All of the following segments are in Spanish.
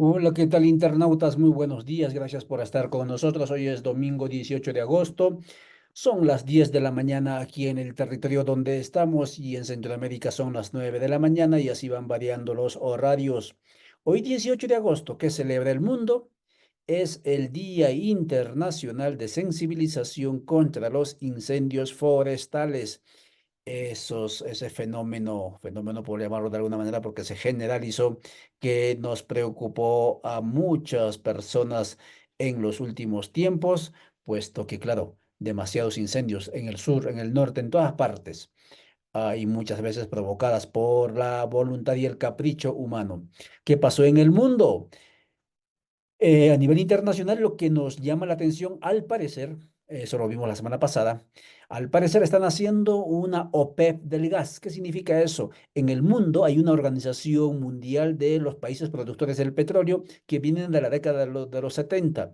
Hola, ¿qué tal internautas? Muy buenos días, gracias por estar con nosotros. Hoy es domingo 18 de agosto. Son las 10 de la mañana aquí en el territorio donde estamos y en Centroamérica son las 9 de la mañana y así van variando los horarios. Hoy 18 de agosto, ¿qué celebra el mundo? Es el Día Internacional de Sensibilización contra los Incendios Forestales. Ese fenómeno por llamarlo de alguna manera, porque se generalizó, que nos preocupó a muchas personas en los últimos tiempos, puesto que, claro, demasiados incendios en el sur, en el norte, en todas partes, y muchas veces provocadas por la voluntad y el capricho humano. ¿Qué pasó en el mundo? A nivel internacional, lo que nos llama la atención, al parecer, eso lo vimos la semana pasada, al parecer están haciendo una OPEP del gas. ¿Qué significa eso? En el mundo hay una organización mundial de los países productores del petróleo que vienen de la década de los 70.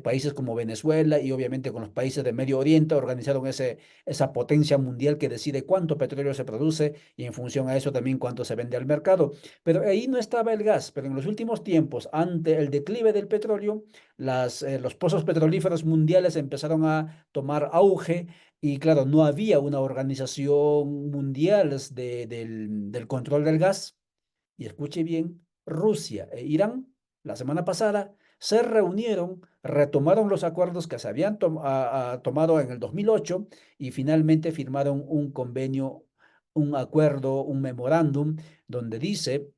Países como Venezuela y obviamente con los países de Medio Oriente organizaron esa potencia mundial que decide cuánto petróleo se produce y en función a eso también cuánto se vende al mercado. Pero ahí no estaba el gas, pero en los últimos tiempos, ante el declive del petróleo, los pozos petrolíferos mundiales empezaron a tomar auge y claro, no había una organización mundial del control del gas. Y escuche bien, Rusia e Irán la semana pasada se reunieron, retomaron los acuerdos que se habían tomado en el 2008 y finalmente firmaron un convenio, un acuerdo, un memorándum donde dice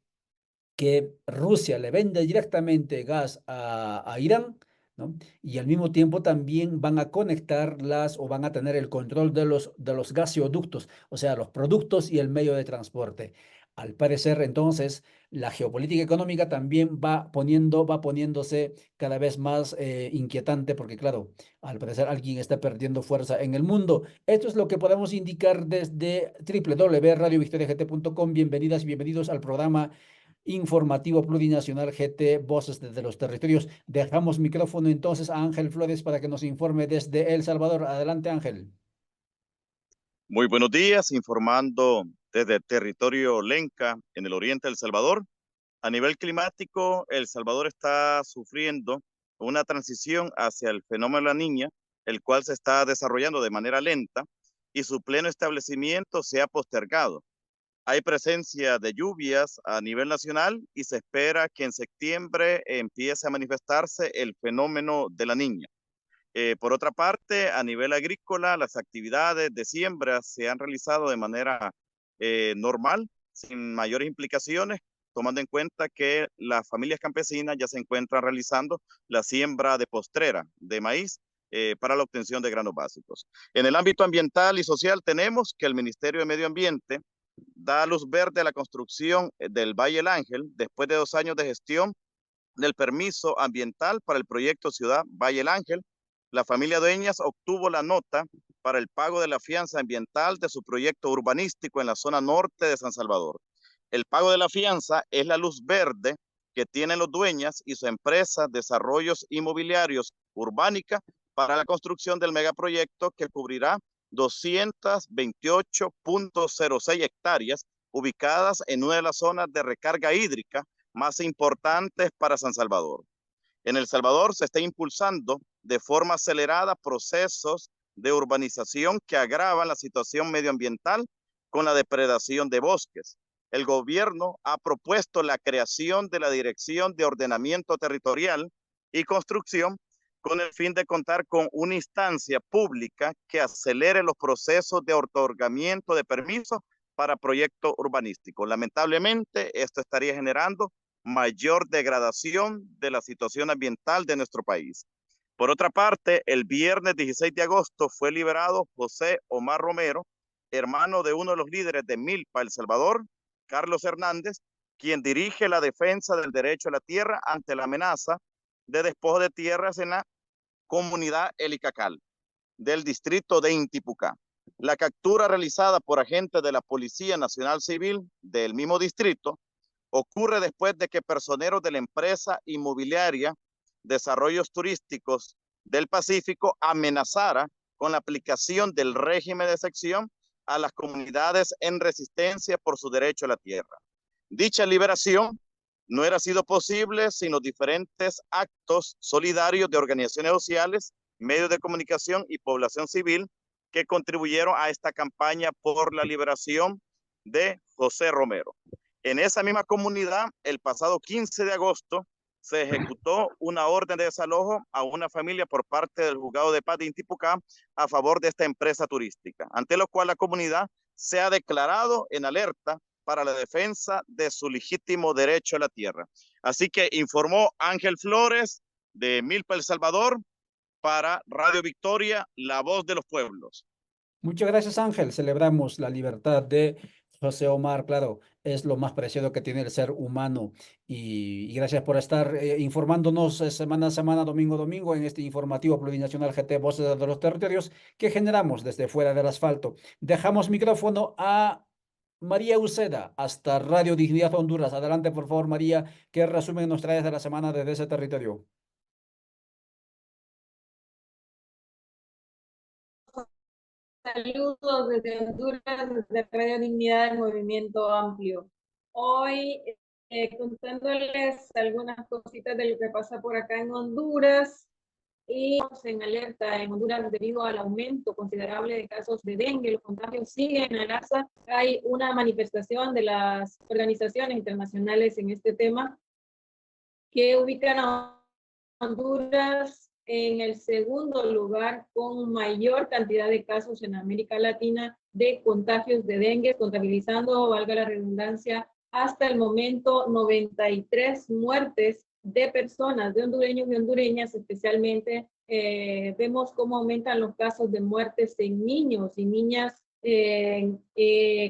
que Rusia le vende directamente gas a Irán, ¿no? Y al mismo tiempo también van a conectarlas o van a tener el control de los gaseoductos, o sea, los productos y el medio de transporte. Al parecer, entonces, la geopolítica económica también va poniéndose cada vez más inquietante porque, claro, al parecer alguien está perdiendo fuerza en el mundo. Esto es lo que podemos indicar desde www.radiovictoriagt.com. Bienvenidas y bienvenidos al programa informativo plurinacional GT Voces desde los Territorios. Dejamos micrófono entonces a Ángel Flores para que nos informe desde El Salvador. Adelante, Ángel. Muy buenos días, informando desde el territorio Lenca, en el oriente de El Salvador. A nivel climático, El Salvador está sufriendo una transición hacia el fenómeno La Niña, el cual se está desarrollando de manera lenta y su pleno establecimiento se ha postergado. Hay presencia de lluvias a nivel nacional y se espera que en septiembre empiece a manifestarse el fenómeno de La Niña. Por otra parte, a nivel agrícola, las actividades de siembra se han realizado de manera normal, sin mayores implicaciones, tomando en cuenta que las familias campesinas ya se encuentran realizando la siembra de postrera de maíz para la obtención de granos básicos. En el ámbito ambiental y social tenemos que el Ministerio de Medio Ambiente da luz verde a la construcción del Valle El Ángel después de 2 años de gestión del permiso ambiental para el proyecto Ciudad Valle El Ángel. La familia Dueñas obtuvo la nota para el pago de la fianza ambiental de su proyecto urbanístico en la zona norte de San Salvador. El pago de la fianza es la luz verde que tienen los Dueñas y su empresa Desarrollos Inmobiliarios Urbánica para la construcción del megaproyecto que cubrirá 228.06 hectáreas ubicadas en una de las zonas de recarga hídrica más importantes para San Salvador. En El Salvador se está impulsando de forma acelerada procesos de urbanización que agravan la situación medioambiental con la depredación de bosques. El gobierno ha propuesto la creación de la Dirección de Ordenamiento Territorial y Construcción con el fin de contar con una instancia pública que acelere los procesos de otorgamiento de permisos para proyectos urbanísticos. Lamentablemente, esto estaría generando mayor degradación de la situación ambiental de nuestro país. Por otra parte, el viernes 16 de agosto fue liberado José Omar Romero, hermano de uno de los líderes de Milpa, El Salvador, Carlos Hernández, quien dirige la defensa del derecho a la tierra ante la amenaza de despojo de tierras en la comunidad El Icacal del distrito de Intipucá. La captura realizada por agentes de la Policía Nacional Civil del mismo distrito ocurre después de que personeros de la empresa inmobiliaria Desarrollos Turísticos del Pacífico amenazara con la aplicación del régimen de sección a las comunidades en resistencia por su derecho a la tierra. Dicha liberación no hubiera sido posible sin los diferentes actos solidarios de organizaciones sociales, medios de comunicación y población civil que contribuyeron a esta campaña por la liberación de José Romero. En esa misma comunidad, el pasado 15 de agosto, se ejecutó una orden de desalojo a una familia por parte del juzgado de paz de Intipucá a favor de esta empresa turística, ante lo cual la comunidad se ha declarado en alerta para la defensa de su legítimo derecho a la tierra. Así que informó Ángel Flores de Milpa, El Salvador, para Radio Victoria, la voz de los pueblos. Muchas gracias, Ángel. Celebramos la libertad de José Omar. Claro, es lo más preciado que tiene el ser humano. Y gracias por estar informándonos semana a semana, domingo a domingo, en este informativo plurinacional GT Voces de los Territorios que generamos desde fuera del asfalto. Dejamos micrófono a María Uceda, hasta Radio Dignidad Honduras. Adelante, por favor, María. ¿Qué resumen nos traes de la semana desde ese territorio? Saludos desde Honduras, desde Radio Dignidad del Movimiento Amplio. Hoy contándoles algunas cositas de lo que pasa por acá en Honduras y en alerta en Honduras debido al aumento considerable de casos de dengue. Los contagios siguen al alza. Hay una manifestación de las organizaciones internacionales en este tema que ubican a Honduras en el segundo lugar con mayor cantidad de casos en América Latina de contagios de dengue, contabilizando, valga la redundancia, hasta el momento 93 muertes de personas, de hondureños y hondureñas, especialmente vemos cómo aumentan los casos de muertes en niños y niñas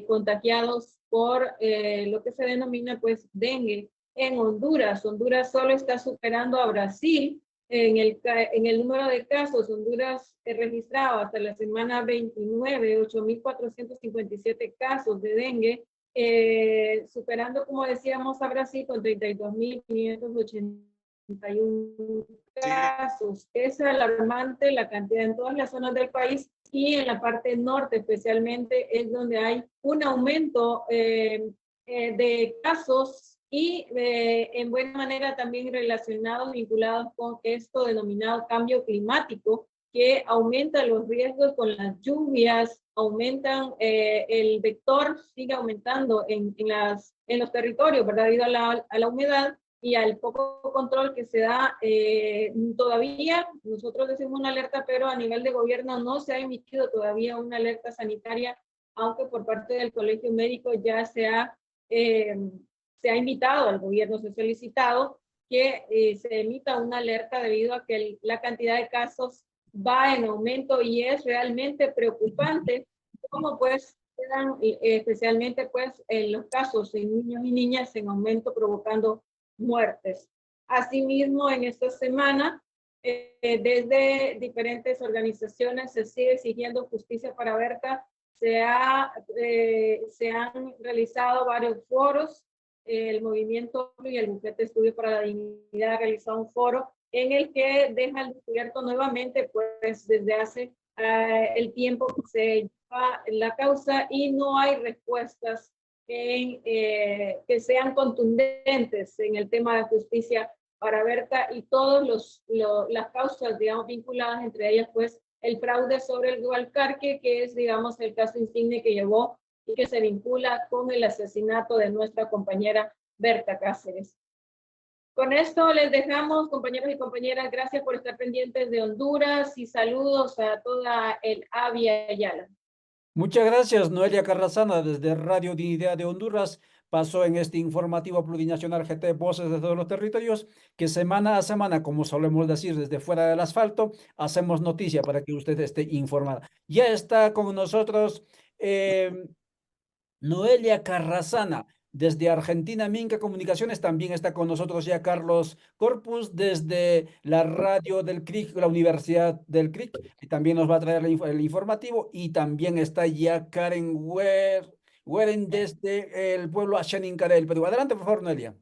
contagiados por lo que se denomina pues dengue en Honduras. Honduras solo está superando a Brasil en el número de casos. Honduras registraba hasta la semana 29 8.457 casos de dengue, superando, como decíamos, a Brasil con 32.581 casos. Es alarmante la cantidad en todas las zonas del país y en la parte norte especialmente es donde hay un aumento de casos y en buena manera también relacionados, vinculados con esto denominado cambio climático, que aumenta los riesgos con las lluvias, aumentan, el vector sigue aumentando en los territorios, ¿verdad? Debido a la humedad y al poco control que se da. Todavía nosotros decimos una alerta, pero a nivel de gobierno no se ha emitido todavía una alerta sanitaria, aunque por parte del Colegio Médico ya se ha invitado al gobierno, se ha solicitado que se emita una alerta debido a que la cantidad de casos va en aumento y es realmente preocupante cómo pues quedan especialmente pues los casos en niños y niñas en aumento provocando muertes. Asimismo, en esta semana desde diferentes organizaciones se sigue exigiendo justicia para Berta. Se han realizado varios foros. El movimiento y el Bufete de Estudio para la Dignidad ha realizado un foro en el que deja al descubierto nuevamente, pues desde hace el tiempo que se lleva la causa y no hay respuestas que sean contundentes en el tema de justicia para Berta y todas las causas, digamos, vinculadas, entre ellas, pues, el fraude sobre el Gualcarque, que es, digamos, el caso insigne que llevó y que se vincula con el asesinato de nuestra compañera Berta Cáceres. Con esto les dejamos, compañeros y compañeras, gracias por estar pendientes de Honduras y saludos a toda el Avia Ayala. Muchas gracias, Noelia Carrasana, desde Radio Dignidad de Honduras. Pasó en este informativo plurinacional GT Voces de todos los territorios, que semana a semana, como solemos decir, desde fuera del asfalto, hacemos noticia para que usted esté informada. Ya está con nosotros Noelia Carrasana, desde Argentina, Minca Comunicaciones. También está con nosotros ya Carlos Corpus, desde la radio del CRIC, la Universidad del CRIC, y también nos va a traer el informativo. Y también está ya Karen Weren desde el pueblo Ashaninka del Perú. Adelante, por favor, Noelia.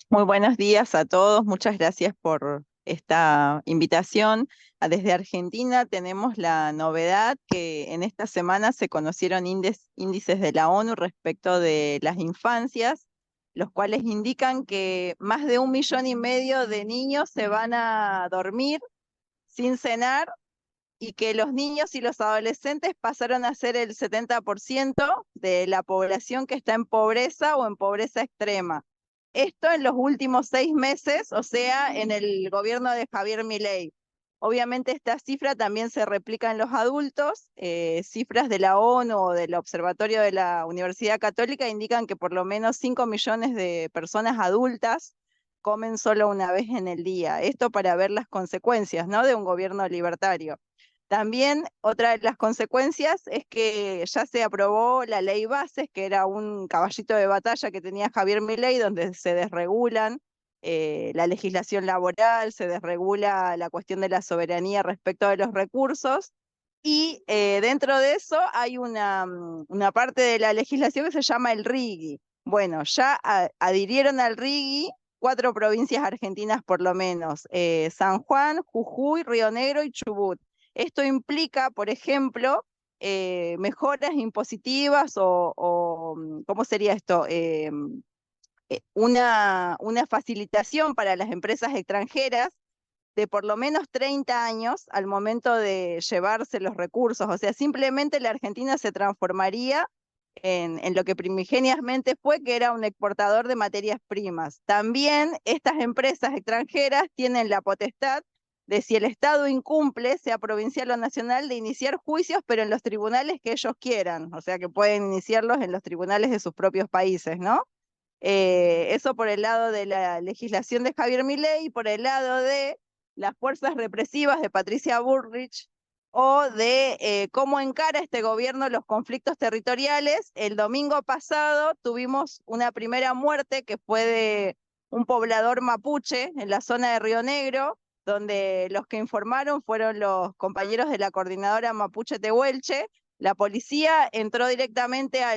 Muy buenos días a todos, muchas gracias por esta invitación. Desde Argentina tenemos la novedad que en esta semana se conocieron índices de la ONU respecto de las infancias los cuales indican que más de 1,5 millones de niños se van a dormir sin cenar y que los niños y los adolescentes pasaron a ser el 70% de la población que está en pobreza o en pobreza extrema. Esto en los últimos 6 meses, o sea, en el gobierno de Javier Milei. Obviamente esta cifra también se replica en los adultos. Cifras de la ONU o del Observatorio de la Universidad Católica indican que por lo menos 5 millones de personas adultas comen solo una vez en el día. Esto para ver las consecuencias, ¿no?, de un gobierno libertario. También otra de las consecuencias es que ya se aprobó la ley Bases, que era un caballito de batalla que tenía Javier Milei, donde se desregulan la legislación laboral, se desregula la cuestión de la soberanía respecto de los recursos, y dentro de eso hay una parte de la legislación que se llama el RIGI. Bueno, ya adhirieron al RIGI 4 provincias argentinas por lo menos, San Juan, Jujuy, Río Negro y Chubut. Esto implica, por ejemplo, mejoras impositivas ¿cómo sería esto? Una facilitación para las empresas extranjeras de por lo menos 30 años al momento de llevarse los recursos. O sea, simplemente la Argentina se transformaría en lo que primigeniamente fue, que era un exportador de materias primas. También estas empresas extranjeras tienen la potestad de, si el Estado incumple, sea provincial o nacional, de iniciar juicios, pero en los tribunales que ellos quieran. O sea, que pueden iniciarlos en los tribunales de sus propios países, ¿no? Eso por el lado de la legislación de Javier Milei, y por el lado de las fuerzas represivas de Patricia Bullrich, o de cómo encara este gobierno los conflictos territoriales. El domingo pasado tuvimos una primera muerte que fue de un poblador mapuche en la zona de Río Negro, donde los que informaron fueron los compañeros de la coordinadora Mapuche Tehuelche. La policía entró directamente a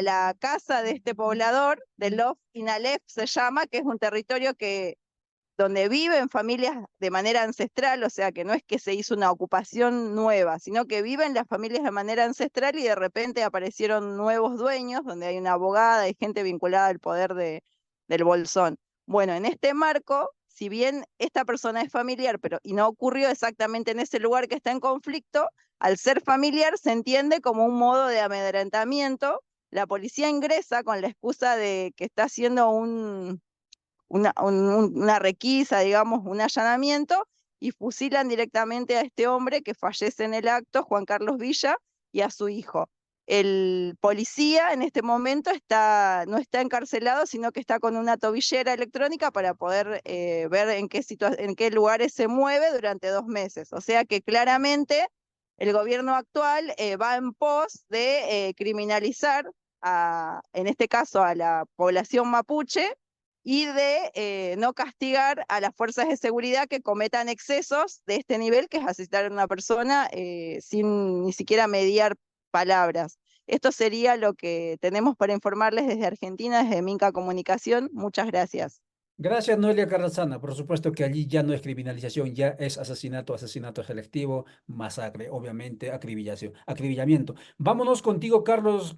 la casa de este poblador, de Lof Inalef se llama, que es un territorio donde viven familias de manera ancestral, o sea que no es que se hizo una ocupación nueva, sino que viven las familias de manera ancestral y de repente aparecieron nuevos dueños, donde hay una abogada y gente vinculada al poder del Bolsón. Bueno, en este marco, si bien esta persona es familiar, y no ocurrió exactamente en ese lugar que está en conflicto, al ser familiar se entiende como un modo de amedrentamiento. La policía ingresa con la excusa de que está haciendo una requisa, digamos, un allanamiento, y fusilan directamente a este hombre que fallece en el acto, Juan Carlos Villa, y a su hijo. El policía en este momento no está encarcelado, sino que está con una tobillera electrónica para poder ver en qué lugares se mueve durante 2 meses. O sea que claramente el gobierno actual va en pos de criminalizar, en este caso, a la población mapuche, y de no castigar a las fuerzas de seguridad que cometan excesos de este nivel, que es asesinar a una persona sin ni siquiera mediar palabras. Esto sería lo que tenemos para informarles desde Argentina, desde Minca Comunicación. Muchas gracias. Gracias, Noelia Carrasana. Por supuesto que allí ya no es criminalización, ya es asesinato, asesinato selectivo, masacre, obviamente, acribillamiento. Vámonos contigo, Carlos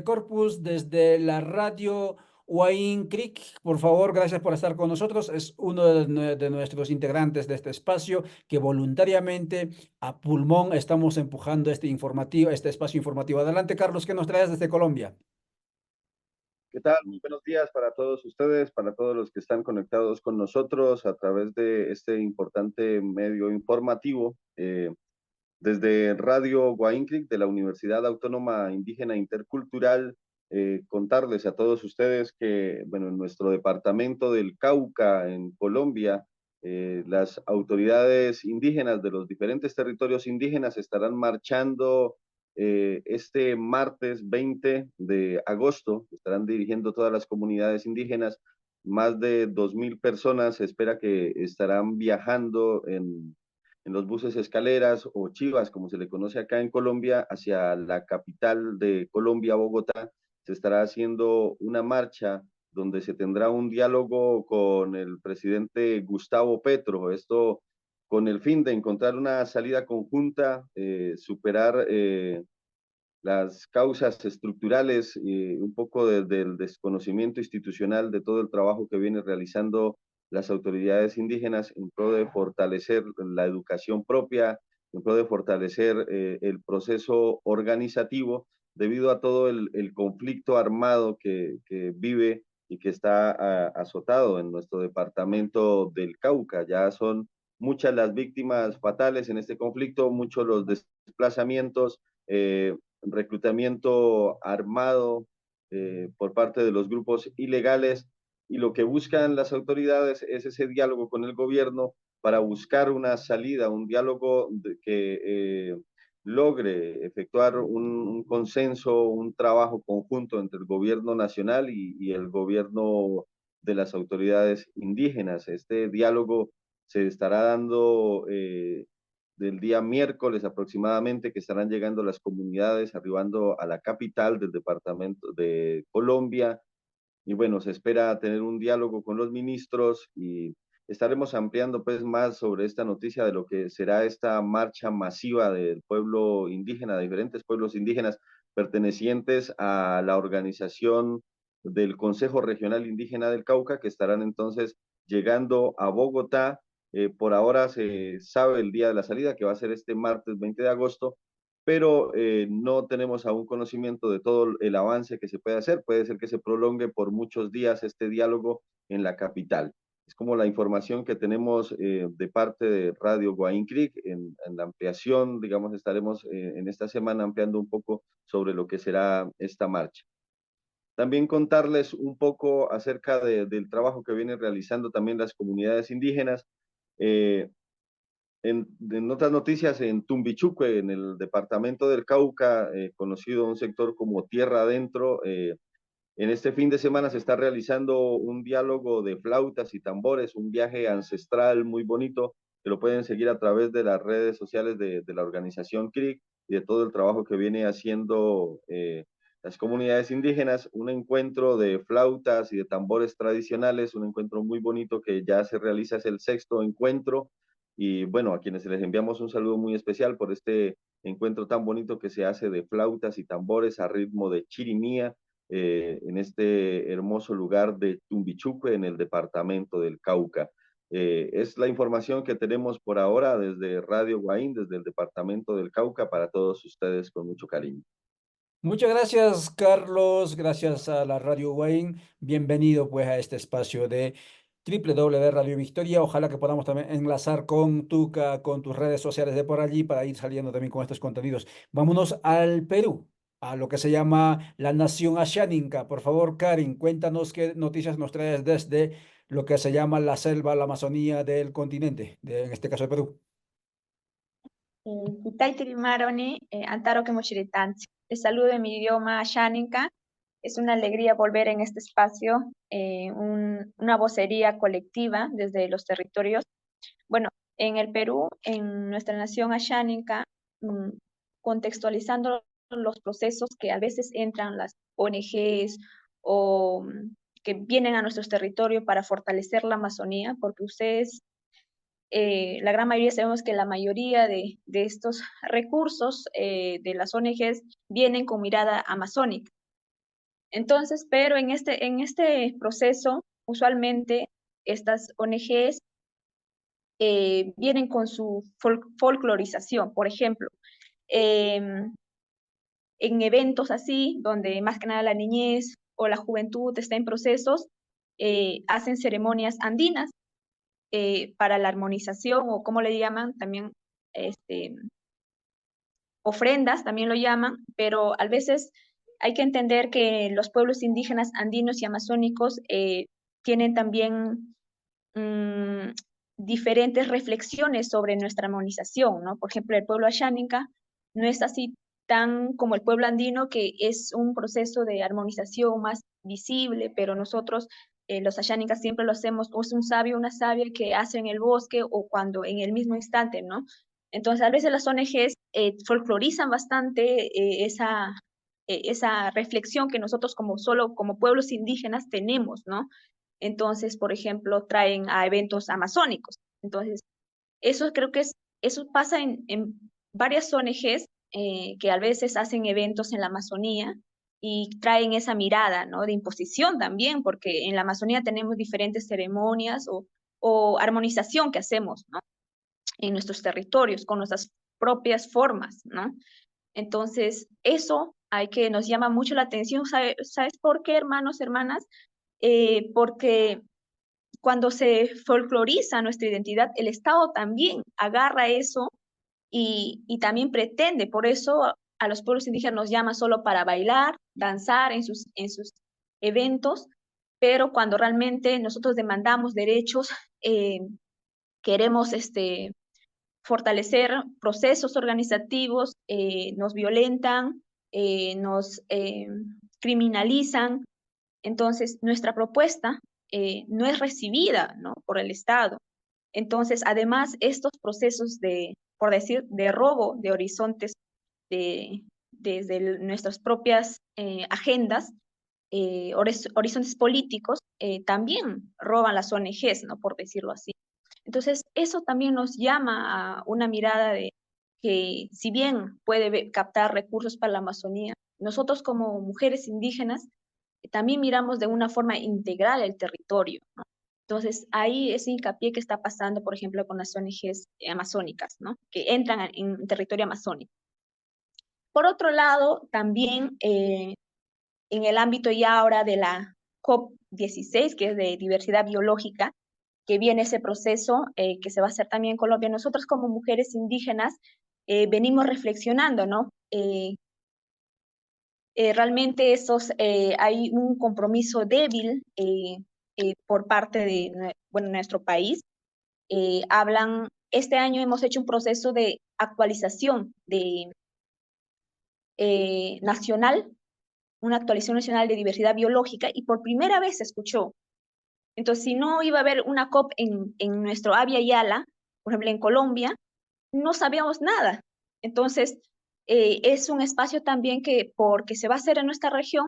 Corpus, desde la radio Huaín Creek. Por favor, gracias por estar con nosotros. Es uno de nuestros integrantes de este espacio que voluntariamente, a pulmón, estamos empujando este espacio informativo. Adelante, Carlos, ¿qué nos traes desde Colombia? ¿Qué tal? Muy buenos días para todos ustedes, para todos los que están conectados con nosotros a través de este importante medio informativo. Desde Radio Guaínclic de la Universidad Autónoma Indígena Intercultural, contarles a todos ustedes que, bueno, en nuestro departamento del Cauca, en Colombia, las autoridades indígenas de los diferentes territorios indígenas estarán marchando este martes 20 de agosto. Estarán dirigiendo todas las comunidades indígenas. Más de 2.000 personas se espera que estarán viajando en los buses escaleras o chivas, como se le conoce acá en Colombia, hacia la capital de Colombia, Bogotá. Se estará haciendo una marcha donde se tendrá un diálogo con el presidente Gustavo Petro. Esto con el fin de encontrar una salida conjunta, superar las causas estructurales, un poco del desconocimiento institucional de todo el trabajo que viene realizando las autoridades indígenas en pro de fortalecer la educación propia, en pro de fortalecer el proceso organizativo, debido a todo el conflicto armado que vive y que está azotado en nuestro departamento del Cauca. Ya son muchas las víctimas fatales en este conflicto, muchos los desplazamientos, reclutamiento armado por parte de los grupos ilegales, y lo que buscan las autoridades es ese diálogo con el gobierno para buscar una salida, un diálogo que logre efectuar un consenso, un trabajo conjunto entre el gobierno nacional y el gobierno de las autoridades indígenas. Este diálogo se estará dando del día miércoles aproximadamente, que estarán llegando las comunidades, arribando a la capital del departamento de Colombia. Y bueno, se espera tener un diálogo con los ministros y estaremos ampliando pues más sobre esta noticia de lo que será esta marcha masiva del pueblo indígena, de diferentes pueblos indígenas pertenecientes a la organización del Consejo Regional Indígena del Cauca, que estarán entonces llegando a Bogotá. Por ahora se sabe el día de la salida, que va a ser este martes 20 de agosto, pero no tenemos aún conocimiento de todo el avance que se puede hacer. Puede ser que se prolongue por muchos días este diálogo en la capital. Es como la información que tenemos de parte de Radio Guaín Creek. En la ampliación, digamos, estaremos en esta semana ampliando un poco sobre lo que será esta marcha. También contarles un poco acerca del trabajo que vienen realizando también las comunidades indígenas. Eh, en otras noticias, en Tumbichuque, en el departamento del Cauca, conocido un sector como Tierra Adentro, en este fin de semana se está realizando un diálogo de flautas y tambores, un viaje ancestral muy bonito, que lo pueden seguir a través de las redes sociales de la organización CRIC y de todo el trabajo que viene haciendo las comunidades indígenas. Un encuentro de flautas y de tambores tradicionales, un encuentro muy bonito que ya se realiza, es el 6º encuentro. Y bueno, a quienes les enviamos un saludo muy especial por este encuentro tan bonito que se hace de flautas y tambores a ritmo de chirimía, en este hermoso lugar de Tumbichuque, en el departamento del Cauca. Es la información que tenemos por ahora desde Radio Guaín, desde el departamento del Cauca, para todos ustedes con mucho cariño. Muchas gracias, Carlos. Gracias a la Radio Wayne. Bienvenido pues a este espacio de www Radio Victoria. Ojalá que podamos también enlazar con Tuca, con tus redes sociales de por allí para ir saliendo también con estos contenidos. Vámonos al Perú, a lo que se llama la Nación Ashaninka. Por favor, Karin, cuéntanos qué noticias nos traes desde lo que se llama la selva, la Amazonía del continente, en este caso de Perú. Hitaiti Maroni, Antaro Kemochiritanzi. Les saludo en mi idioma Ashaninka. Es una alegría volver en este espacio, una vocería colectiva desde los territorios. Bueno, en el Perú, en nuestra nación Ashaninka, contextualizando los procesos que a veces entran las ONGs o que vienen a nuestros territorios para fortalecer la Amazonía, porque ustedes la gran mayoría sabemos que la mayoría de estos recursos de las ONGs vienen con mirada amazónica. Entonces, pero en este proceso, usualmente estas ONGs vienen con su folclorización. Por ejemplo, en eventos así, donde más que nada la niñez o la juventud está en procesos, hacen ceremonias andinas, para la armonización, o como le llaman también, ofrendas también lo llaman, pero a veces hay que entender que los pueblos indígenas andinos y amazónicos tienen también diferentes reflexiones sobre nuestra armonización, ¿no? Por ejemplo, el pueblo Ashaninka no es así tan como el pueblo andino, que es un proceso de armonización más visible, pero nosotros los Ashaninkas siempre lo hacemos, o es un sabio o una sabia que hace en el bosque o cuando en el mismo instante, ¿no? Entonces, a veces las ONGs folclorizan bastante esa reflexión que nosotros como pueblos indígenas tenemos, ¿no? Entonces, por ejemplo, traen a eventos amazónicos. Entonces, eso creo que eso pasa en varias ONGs, que a veces hacen eventos en la Amazonía y traen esa mirada, ¿no? De imposición también, porque en la Amazonía tenemos diferentes ceremonias o armonización que hacemos, ¿no? En nuestros territorios, con nuestras propias formas, ¿no? Entonces, eso nos llama mucho la atención. ¿Sabes por qué, hermanos, hermanas? Porque cuando se folcloriza nuestra identidad, el Estado también agarra eso y también pretende, por eso a los pueblos indígenas nos llama solo para bailar, danzar en sus eventos, pero cuando realmente nosotros demandamos derechos, queremos fortalecer procesos organizativos, nos violentan, nos criminalizan. Entonces, nuestra propuesta no es recibida, ¿no? Por el Estado. Entonces, además, estos procesos por decir, de robo de horizontes desde nuestras propias agendas, horizontes políticos, también roban las ONGs, ¿no? Por decirlo así. Entonces, eso también nos llama a una mirada de que si bien puede captar recursos para la Amazonía, nosotros como mujeres indígenas también miramos de una forma integral el territorio, ¿no? Entonces, ahí ese hincapié que está pasando, por ejemplo, con las ONGs amazónicas, ¿no? Que entran en territorio amazónico. Por otro lado, también en el ámbito ya ahora de la COP16, que es de diversidad biológica, que viene ese proceso que se va a hacer también en Colombia. Nosotros como mujeres indígenas venimos reflexionando, ¿no? Realmente hay un compromiso débil por parte de nuestro país. Este año hemos hecho un proceso de actualización nacional, una actualización nacional de diversidad biológica, y por primera vez se escuchó. Entonces, si no iba a haber una COP en nuestro Abya Yala, por ejemplo, en Colombia, no sabíamos nada. Entonces, es un espacio también que, porque se va a hacer en nuestra región,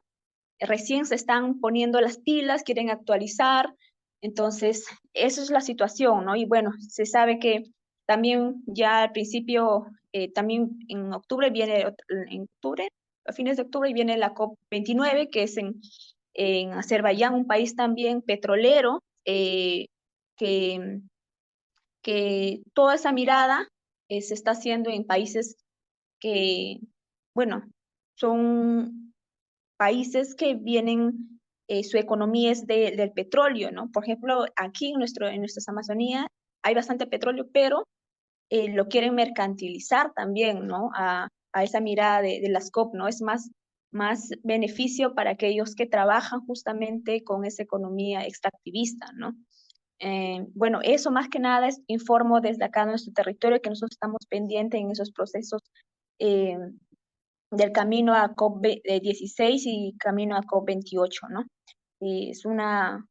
recién se están poniendo las pilas, quieren actualizar. Entonces, esa es la situación, ¿no? Y bueno, se sabe que también ya al principio, también en octubre a fines de octubre viene la COP29, que es en Azerbaiyán, un país también petrolero, que toda esa mirada se está haciendo en países que, bueno, son países que vienen, su economía es del petróleo, ¿no? Por ejemplo, aquí en nuestras Amazonía hay bastante petróleo, pero lo quieren mercantilizar también, ¿no? A esa mirada de las COP, ¿no? Es más beneficio para aquellos que trabajan justamente con esa economía extractivista, ¿no? Bueno, eso más que nada informo desde acá en nuestro territorio que nosotros estamos pendientes en esos procesos eh, del camino a COP16 y camino a COP28, ¿no? Y es una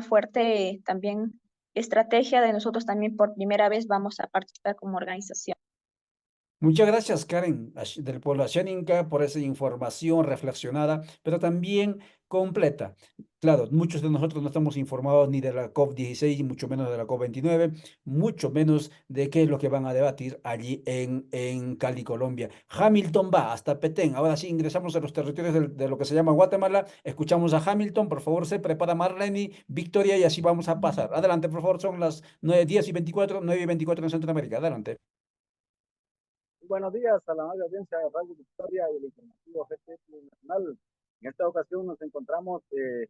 fuerte también estrategia de nosotros también por primera vez vamos a participar como organización. Muchas gracias, Karen, del pueblo Ashaninka, por esa información reflexionada, pero también completa. Claro, muchos de nosotros no estamos informados ni de la COP16, y mucho menos de la COP29, mucho menos de qué es lo que van a debatir allí en Cali, Colombia. Hamilton va hasta Petén. Ahora sí ingresamos a los territorios de lo que se llama Guatemala. Escuchamos a Hamilton. Por favor, se prepara Marlene, Victoria, y así vamos a pasar. Adelante, por favor, son las 9:10 y 24, 9:24 en Centroamérica. Adelante. Buenos días a la amable audiencia de Radio Victoria y el informativo GT Nacional. En esta ocasión nos encontramos en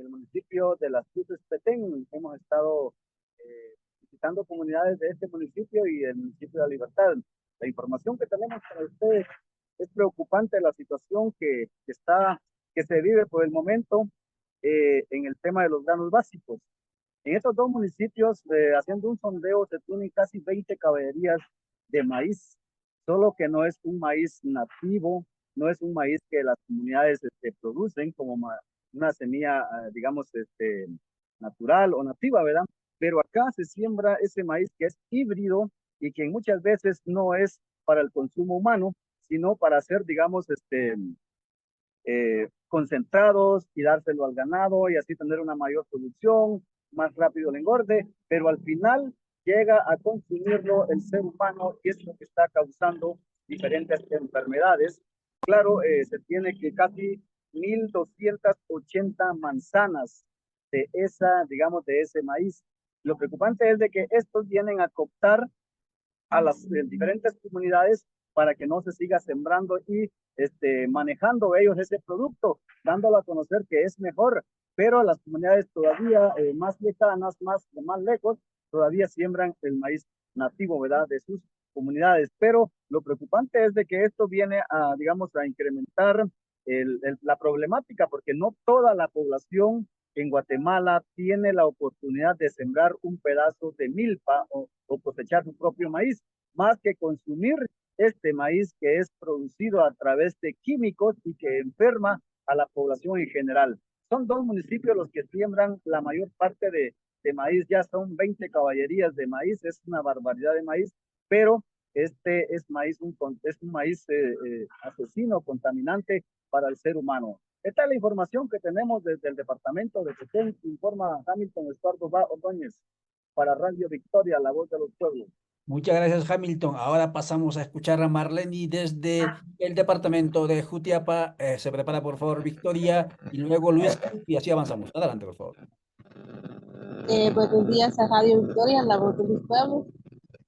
el municipio de Las Cruces, Petén. Hemos estado visitando comunidades de este municipio y el municipio de La Libertad. La información que tenemos para ustedes es preocupante, la situación que se vive por el momento en el tema de los granos básicos. En estos dos municipios, haciendo un sondeo, se tienen casi 20 caballerías de maíz, solo que no es un maíz nativo, no es un maíz que las comunidades producen como una semilla, digamos, natural o nativa, ¿verdad? Pero acá se siembra ese maíz que es híbrido y que muchas veces no es para el consumo humano, sino para hacer, digamos, concentrados y dárselo al ganado y así tener una mayor producción, más rápido el engorde, pero al final llega a consumirlo el ser humano y es lo que está causando diferentes enfermedades. Claro, se tiene que casi 1.280 manzanas de esa, digamos, de ese maíz. Lo preocupante es de que estos vienen a cooptar a las diferentes comunidades para que no se siga sembrando y manejando ellos ese producto, dándolo a conocer que es mejor, pero las comunidades todavía más lejanas, más lejos, todavía siembran el maíz nativo, ¿verdad?, de sus comunidades. Pero lo preocupante es de que esto viene a, digamos, a incrementar la problemática, porque no toda la población en Guatemala tiene la oportunidad de sembrar un pedazo de milpa o cosechar su propio maíz, más que consumir este maíz que es producido a través de químicos y que enferma a la población en general. Son 2 municipios los que siembran la mayor parte de maíz, ya son 20 caballerías de maíz, es una barbaridad de maíz, pero este es un maíz asesino, contaminante para el ser humano. Esta es la información que tenemos desde el departamento de Petén, informa Hamilton Estuardo Ordóñez para Radio Victoria, la voz de los pueblos. Muchas gracias, Hamilton. Ahora pasamos a escuchar a Marlene desde el departamento de Jutiapa. Se prepara, por favor, Victoria, y luego Luis, y así avanzamos. Adelante, por favor. Buenos días a Radio Victoria, la voz de los pueblos,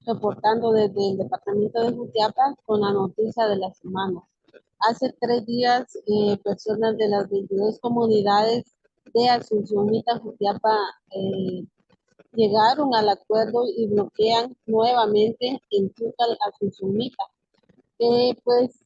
reportando desde el departamento de Jutiapa con la noticia de la semana. Hace 3 días, personas de las 22 comunidades de Asunción Mita, Jutiapa, llegaron al acuerdo y bloquean nuevamente en Chúcal, Asunción Mita. Pues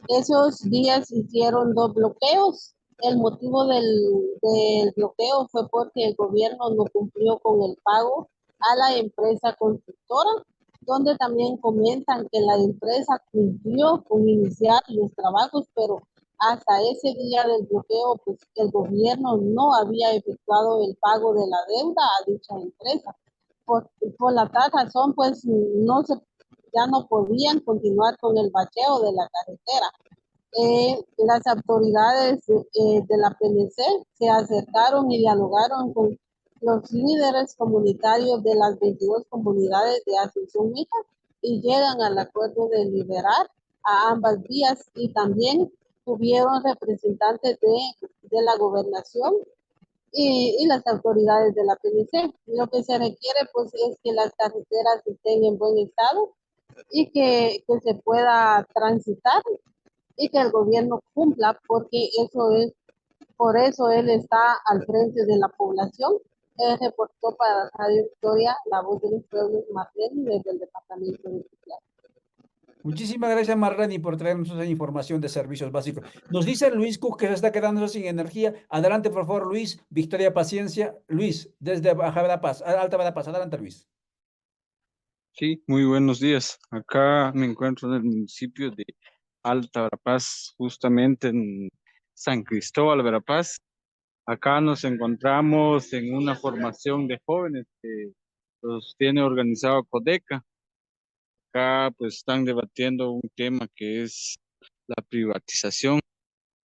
esos días hicieron 2 bloqueos. El motivo del bloqueo fue porque el gobierno no cumplió con el pago a la empresa constructora, donde también comentan que la empresa cumplió con iniciar los trabajos, pero hasta ese día del bloqueo, pues el gobierno no había efectuado el pago de la deuda a dicha empresa. Por la tal razón, pues ya no podían continuar con el bacheo de la carretera. Las autoridades de la PNC se acercaron y dialogaron con los líderes comunitarios de las 22 comunidades de Asunción Mita y llegan al acuerdo de liberar a ambas vías, y también tuvieron representantes de la gobernación y las autoridades de la PNC. Lo que se requiere pues es que las carreteras estén en buen estado y que se pueda transitar y que el gobierno cumpla, porque por eso él está al frente de la población. Reportó para Radio Victoria, la voz de los pueblos, Marlene, desde el departamento de Jutiapa. Muchísimas gracias, Marlene, por traernos esa información de servicios básicos. Nos dice Luis Cook que se está quedando sin energía. Adelante, por favor, Luis. Victoria, paciencia. Luis, desde Baja Verapaz, Alta Verapaz. Adelante, Luis. Sí, muy buenos días. Acá me encuentro en el municipio de Alta Verapaz, justamente en San Cristóbal, Verapaz. Acá nos encontramos en una formación de jóvenes que los tiene organizado Codeca. Acá pues están debatiendo un tema que es la privatización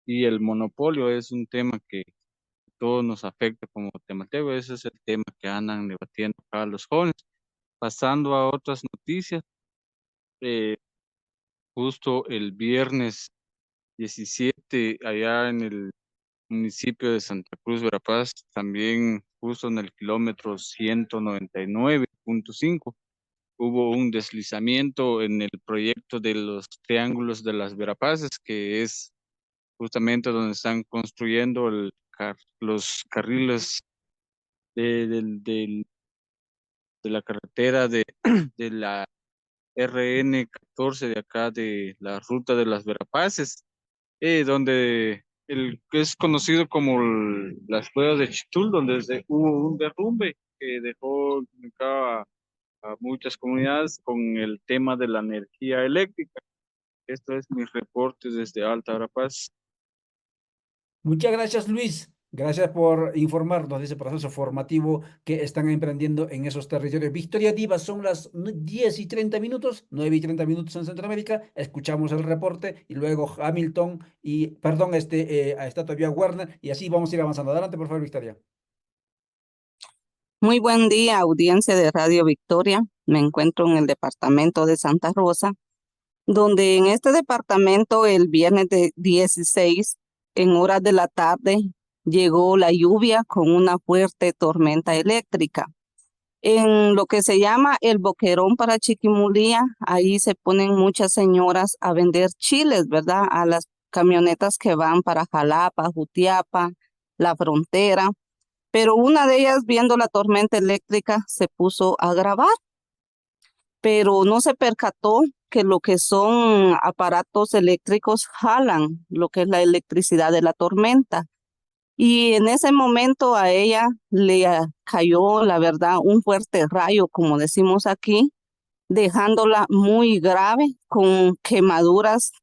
y el monopolio. Es un tema que todos nos afecta como temateo. Ese es el tema que andan debatiendo acá los jóvenes. Pasando a otras noticias, justo el viernes 17, allá en el municipio de Santa Cruz, Verapaz, también justo en el kilómetro 199.5, hubo un deslizamiento en el proyecto de los triángulos de las Verapaces, que es justamente donde están construyendo los carriles de la carretera de la RN14 de acá, de la ruta de las Verapaces, donde que es conocido como las cuevas de Chitul, donde hubo un derrumbe que dejó a muchas comunidades con el tema de la energía eléctrica. Esto es mi reporte desde Alta Verapaz. Muchas gracias, Luis. Gracias por informarnos de ese proceso formativo que están emprendiendo en esos territorios. Victoria Diva, son las 10:30, 9:30 en Centroamérica. Escuchamos el reporte y luego Hamilton está todavía Werner, y así vamos a ir avanzando. Adelante, por favor, Victoria. Muy buen día, audiencia de Radio Victoria. Me encuentro en el departamento de Santa Rosa donde en este departamento el viernes de 16, en horas de la tarde, llegó la lluvia con una fuerte tormenta eléctrica. En lo que se llama el Boquerón para Chiquimulía, ahí se ponen muchas señoras a vender chiles, ¿verdad? A las camionetas que van para Jalapa, Jutiapa, la frontera. Pero una de ellas, viendo la tormenta eléctrica, se puso a grabar, pero no se percató que lo que son aparatos eléctricos jalan lo que es la electricidad de la tormenta. Y en ese momento a ella le cayó, la verdad, un fuerte rayo, como decimos aquí, dejándola muy grave, con quemaduras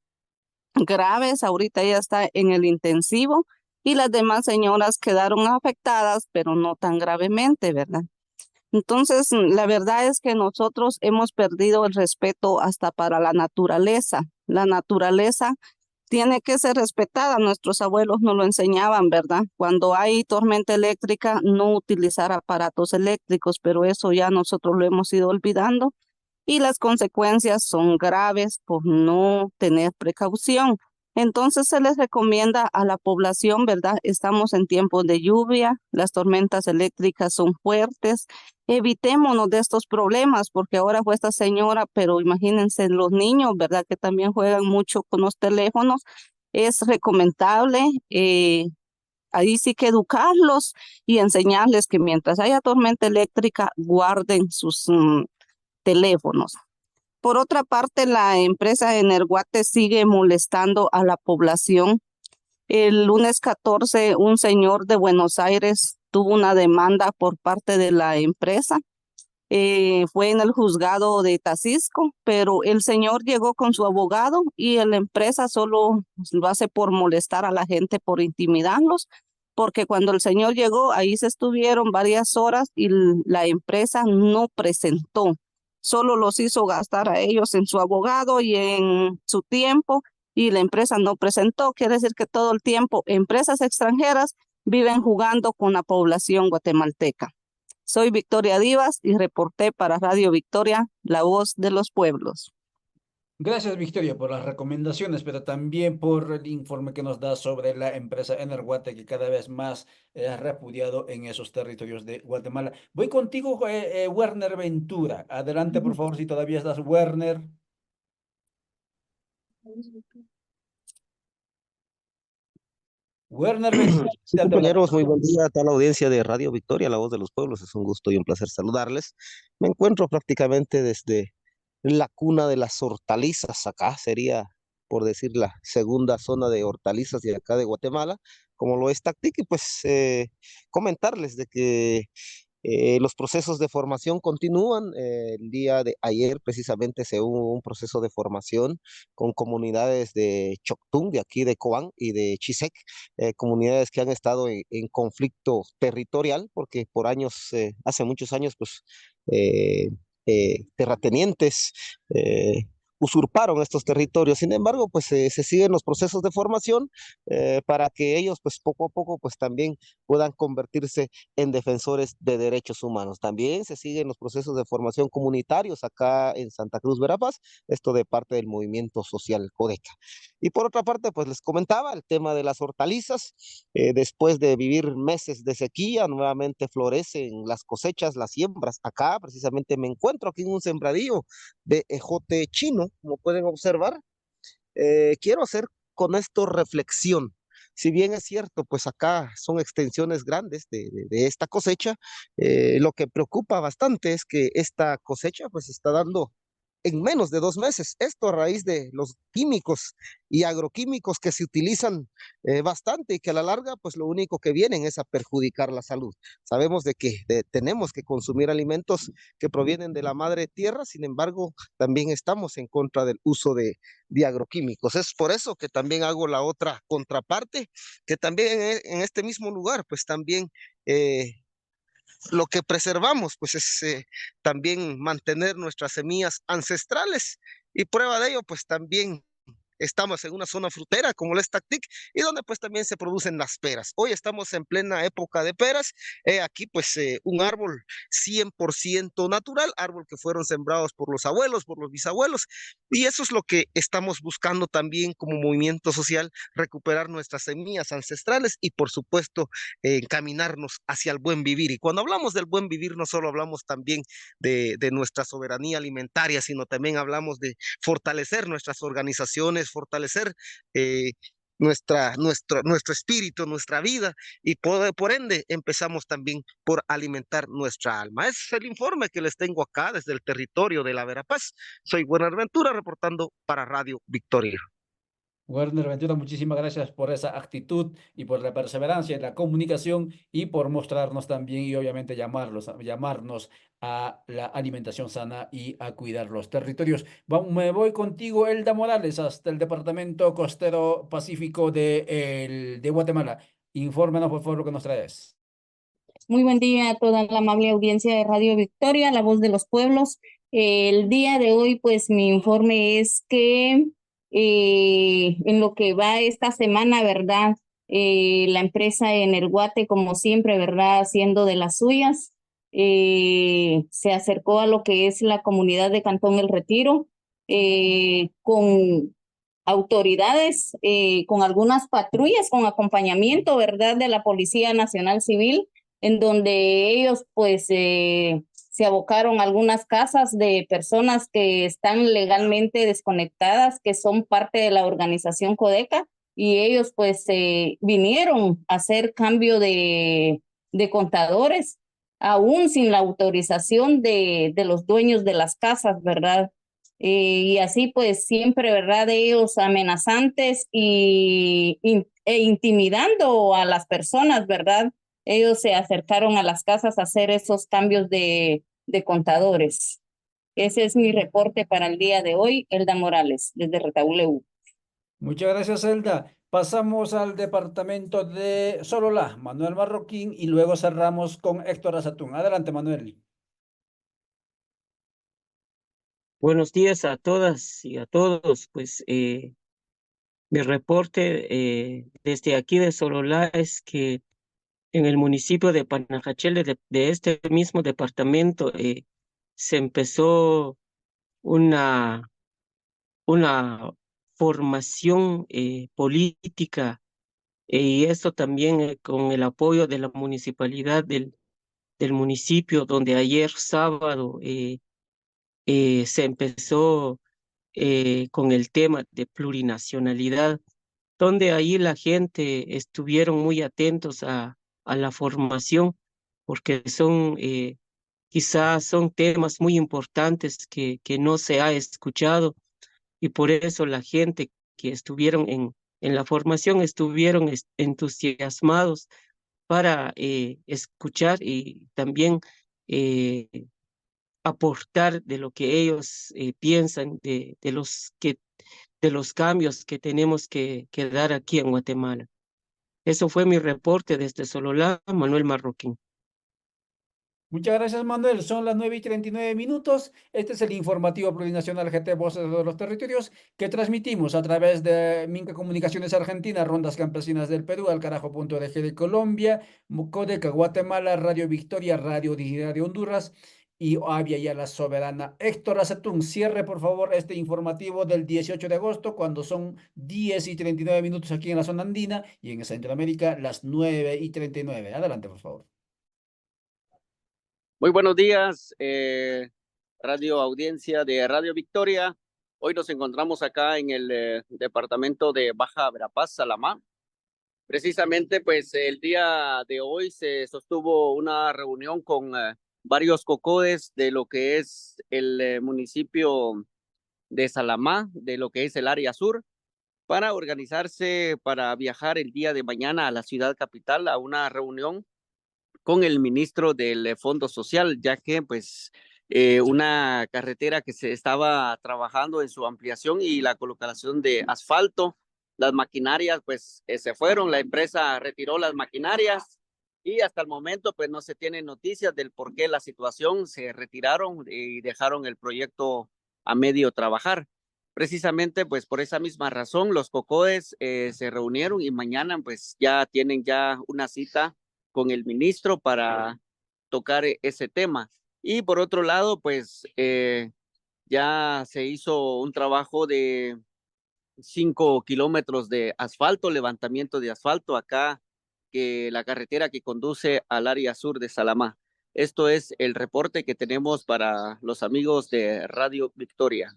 graves. Ahorita ella está en el intensivo y las demás señoras quedaron afectadas, pero no tan gravemente, ¿verdad? Entonces, la verdad es que nosotros hemos perdido el respeto hasta para la naturaleza. La naturaleza tiene que ser respetada. Nuestros abuelos nos lo enseñaban, ¿verdad? Cuando hay tormenta eléctrica, no utilizar aparatos eléctricos, pero eso ya nosotros lo hemos ido olvidando y las consecuencias son graves por no tener precaución. Entonces se les recomienda a la población, ¿verdad? Estamos en tiempos de lluvia, las tormentas eléctricas son fuertes. Evitémonos de estos problemas, porque ahora fue esta señora, pero imagínense los niños, ¿verdad? Que también juegan mucho con los teléfonos. Es recomendable, ahí sí que educarlos y enseñarles que mientras haya tormenta eléctrica, guarden sus teléfonos. Por otra parte, la empresa Energuate sigue molestando a la población. El lunes 14, un señor de Buenos Aires tuvo una demanda por parte de la empresa. Fue en el juzgado de Tacisco, pero el señor llegó con su abogado y la empresa solo lo hace por molestar a la gente, por intimidarlos, porque cuando el señor llegó, ahí se estuvieron varias horas y la empresa no presentó, solo los hizo gastar a ellos en su abogado y en su tiempo, y la empresa no presentó. Quiere decir que todo el tiempo empresas extranjeras viven jugando con la población guatemalteca. Soy Victoria Divas y reporté para Radio Victoria, la voz de los pueblos. Gracias, Victoria, por las recomendaciones, pero también por el informe que nos da sobre la empresa Energuate, que cada vez más es repudiado en esos territorios de Guatemala. Voy contigo, Werner Ventura. Adelante, por favor, si todavía estás, Werner. Werner Ventura. Sí, compañeros, muy buen día a toda la audiencia de Radio Victoria, la voz de los pueblos. Es un gusto y un placer saludarles. Me encuentro prácticamente desde la cuna de las hortalizas. Acá sería, por decir, la segunda zona de hortalizas de acá de Guatemala, como lo es Tactic, y pues comentarles de que los procesos de formación continúan. El día de ayer precisamente se hubo un proceso de formación con comunidades de Choctún, de aquí de Cobán y de Chisec, comunidades que han estado en conflicto territorial porque por años, hace muchos años, pues terratenientes usurparon estos territorios. Sin embargo, pues se siguen los procesos de formación para que ellos, pues poco a poco, pues también puedan convertirse en defensores de derechos humanos. También se siguen los procesos de formación comunitarios acá en Santa Cruz, Verapaz, esto de parte del movimiento social Codeca. Y por otra parte, pues les comentaba el tema de las hortalizas. Después de vivir meses de sequía, nuevamente florecen las cosechas, las siembras. Acá precisamente me encuentro aquí en un sembradío de ejote chino, como pueden observar. Quiero hacer con esto reflexión. Si bien es cierto, pues acá son extensiones grandes de esta cosecha, lo que preocupa bastante es que esta cosecha pues está dando en menos de 2 meses. Esto a raíz de los químicos y agroquímicos que se utilizan bastante y que a la larga, pues lo único que vienen es a perjudicar la salud. Sabemos de que tenemos que consumir alimentos que provienen de la madre tierra, sin embargo, también estamos en contra del uso de agroquímicos. Es por eso que también hago la otra contraparte, que también en este mismo lugar, pues también lo que preservamos, pues es también mantener nuestras semillas ancestrales, y prueba de ello, pues también estamos en una zona frutera como la Tactic y donde pues también se producen las peras. Hoy estamos en plena época de peras. Aquí pues un árbol 100% natural, árbol que fueron sembrados por los abuelos, por los bisabuelos, y eso es lo que estamos buscando también como movimiento social, recuperar nuestras semillas ancestrales y por supuesto encaminarnos hacia el buen vivir. Y cuando hablamos del buen vivir, no solo hablamos también de nuestra soberanía alimentaria, sino también hablamos de fortalecer nuestras organizaciones, fortalecer nuestro espíritu, nuestra vida, y por ende empezamos también por alimentar nuestra alma. Ese es el informe que les tengo acá desde el territorio de la Verapaz. Soy Buenaventura reportando para Radio Victoria. Werner Ventura, muchísimas gracias por esa actitud y por la perseverancia en la comunicación y por mostrarnos también y obviamente llamarnos a la alimentación sana y a cuidar los territorios. Me voy contigo, Elda Morales, hasta el Departamento Costero Pacífico de Guatemala. Infórmanos, por favor, lo que nos traes. Muy buen día a toda la amable audiencia de Radio Victoria, la voz de los pueblos. El día de hoy, pues mi informe es que en lo que va esta semana, ¿verdad? La empresa Energuate, como siempre, ¿verdad? Haciendo de las suyas, se acercó a lo que es la comunidad de Cantón El Retiro con autoridades, con algunas patrullas, con acompañamiento, ¿verdad? De la Policía Nacional Civil, en donde ellos pues se abocaron a algunas casas de personas que están legalmente desconectadas, que son parte de la organización Codeca, y ellos pues vinieron a hacer cambio de contadores, aún sin la autorización de los dueños de las casas, ¿verdad? Y así pues siempre, ¿verdad? Ellos amenazantes e intimidando a las personas, ¿verdad? Ellos se acercaron a las casas a hacer esos cambios de contadores. Ese es mi reporte para el día de hoy, Elda Morales, desde Retauleu. Muchas gracias, Elda. Pasamos al departamento de Sololá, Manuel Marroquín, y luego cerramos con Héctor Azatún. Adelante, Manuel. Buenos días a todas y a todos. Pues mi reporte desde aquí de Sololá es que en el municipio de Panajachel, de este mismo departamento, se empezó una formación política, y esto también con el apoyo de la municipalidad del municipio, donde ayer sábado se empezó con el tema de plurinacionalidad, donde ahí la gente estuvieron muy atentos a la formación, porque quizás son temas muy importantes que no se ha escuchado, y por eso la gente que estuvieron en la formación estuvieron entusiasmados para escuchar y también aportar de lo que ellos piensan de los cambios que tenemos que dar aquí en Guatemala. Eso fue mi reporte desde Sololá, Manuel Marroquín. Muchas gracias, Manuel. Son las 9:39. Este es el informativo plurinacional GT Voces de los Territorios que transmitimos a través de Minca Comunicaciones Argentina, Rondas Campesinas del Perú, Alcarajo.org de Colombia, Codeca Guatemala, Radio Victoria, Radio Digital de Honduras y Avia Yala Soberana. Héctor Azatún, cierre por favor este informativo del 18 de agosto, cuando son 10:39 aquí en la zona andina y en Centroamérica las 9:39. Adelante, por favor. Muy buenos días, radio audiencia de Radio Victoria. Hoy nos encontramos acá en el departamento de Baja Verapaz, Salamá. Precisamente, pues el día de hoy se sostuvo una reunión con varios cocodes de lo que es el municipio de Salamá, de lo que es el área sur, para organizarse para viajar el día de mañana a la ciudad capital a una reunión con el ministro del Fondo Social, ya que pues una carretera que se estaba trabajando en su ampliación y la colocación de asfalto, las maquinarias pues se fueron, la empresa retiró las maquinarias y hasta el momento pues no se tienen noticias del por qué la situación, se retiraron y dejaron el proyecto a medio trabajar. Precisamente, pues por esa misma razón, los COCODES se reunieron y mañana pues ya tienen ya una cita con el ministro para tocar ese tema. Y por otro lado, pues ya se hizo un trabajo de 5 kilómetros de asfalto, levantamiento de asfalto acá, que la carretera que conduce al área sur de Salamá. Esto es el reporte que tenemos para los amigos de Radio Victoria.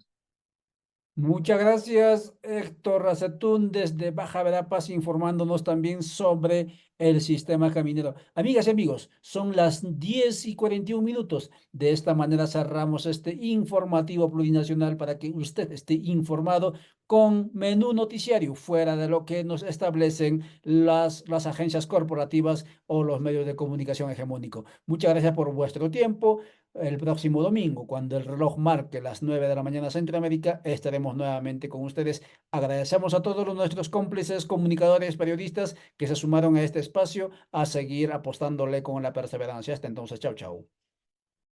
Muchas gracias, Héctor Racetún, desde Baja Verapaz, informándonos también sobre el sistema caminero. Amigas y amigos, son las 10:41. De esta manera cerramos este informativo plurinacional para que usted esté informado con menú noticiario fuera de lo que nos establecen las agencias corporativas o los medios de comunicación hegemónicos. Muchas gracias por vuestro tiempo. El próximo domingo, cuando el reloj marque las 9 de la mañana Centroamérica, estaremos nuevamente con ustedes. Agradecemos a todos nuestros cómplices, comunicadores, periodistas que se sumaron a este espacio a seguir apostándole con la perseverancia. Hasta entonces, chao, chao.